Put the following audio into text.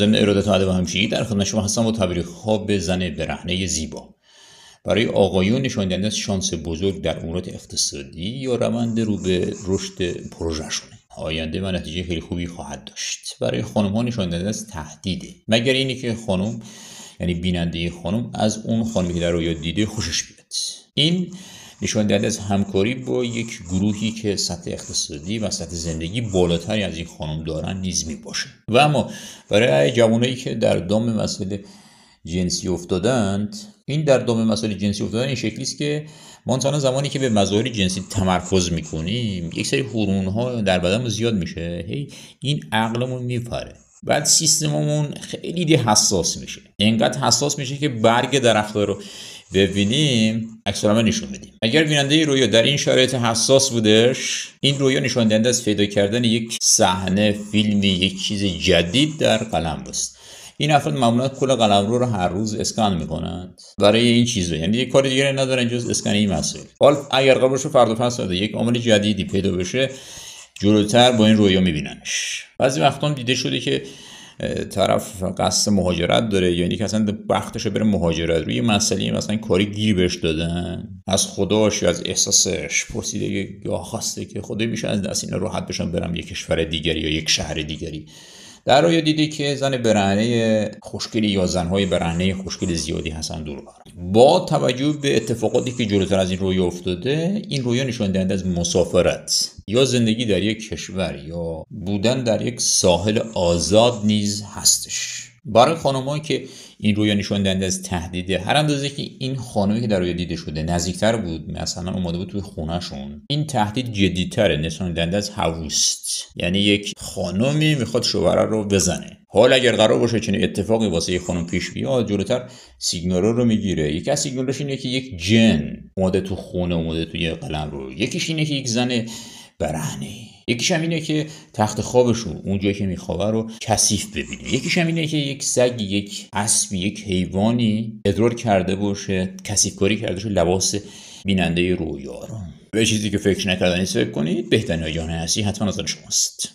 ضمن ارادت و ادب و همشیری در خدمت شما هستم با تعبیر خواب زن برهنه زیبا. برای آقایون نشان دهنده از شانس بزرگ در امورات اقتصادی یا روند رو به رشد پروژه‌شونه. آینده و نتیجه خیلی خوبی خواهد داشت. برای خانم ها نشان دهنده از تهدیده، مگر اینی که خانم یعنی بیننده خانم از اون خانمی که در رویا دیده خوشش بیاد. این نشان دهنده از همکاری با یک گروهی که سطح اقتصادی و سطح زندگی بالاتری از این خانم دارن نیز می باشه. و اما برای جوانایی که در دام مسائل جنسی افتادند، این در دام مسائل جنسی افتادن این شکلی است که ما انسان زمانی که به مظاهر جنسی تمرکز میکنیم یک سری هورمون ها در بدن زیاد میشه، این عقلمون میپره، بعد سیستممون خیلی حساس میشه، اینقدر حساس میشه که برگ درخت‌ها رو ببینیم عکس العمل نشون بدیم. اگر بیننده رویا در این شرایط حساس بودش، این رویا نشان دهنده از پیدا کردن یک صحنه فیلمی، یک چیز جدید در قلمروست. این افراد معمولا کل قلمرو رو هر روز اسکن میکنند برای این چیزا، یعنی یک کار دیگه ندارن جز اسکن این مسائل. حالا اگر قرار باشه فردا پس فردا یک عامل جدیدی پیدا بشه، جلوتر با این رویا میبیننش. بعضی وقتا دیده شده که طرف قصد مهاجرت داره، یعنی که اصلا وقتش بره مهاجرت، روی مسئله مثلا کاری گیر بهش دادن، از خداش یا از احساسش پرسیده یا خواسته که خدای میشه از دست اینا راحت بشم برم یک کشور دیگری یا یک شهر دیگری. در رویا دیدی که زن برهنه خوشگلی یا زنهای برهنه خوشگل زیادی هستن دور برم. با توجه به اتفاقاتی که جلوتر از این رویا افتاده، این رویا نشان دهنده از مسافرت یا زندگی در یک کشور یا بودن در یک ساحل آزاد نیز هستش. برای خانم‌هایی که این رویا نشان دهنده از تهدیده، هر اندازه که این خانمی که در رویا دیده شده نزدیکتر بود، مثلا اومده بود توی خونه‌شون، این تهدید جدی‌تره، نشان دهنده از هووست، یعنی یک خانمی میخواد شوهر رو بزنه. حالا اگر قرار باشه چنین اتفاقی واسه یک خانم پیش بیاد، جلوتر سیگنال رو میگیره. یکی از سیگنالش اینه که یک جن اومده تو خونه، اومده توی قلمرو. یکیش اینه که یک زن برهنه، یکیش هم اینه که تخت خوابشون اونجایی که میخوابه رو کثیف ببینه، یکیش هم اینه که یک سگ، یک اسب، یک حیوانی ادرار کرده باشه، کثیف کاری کرده باشه لباس بیننده رویا رو. به چیزی که فکر نکردنی فکر کنید. بهترین جهان هستی حتما نظر شماست.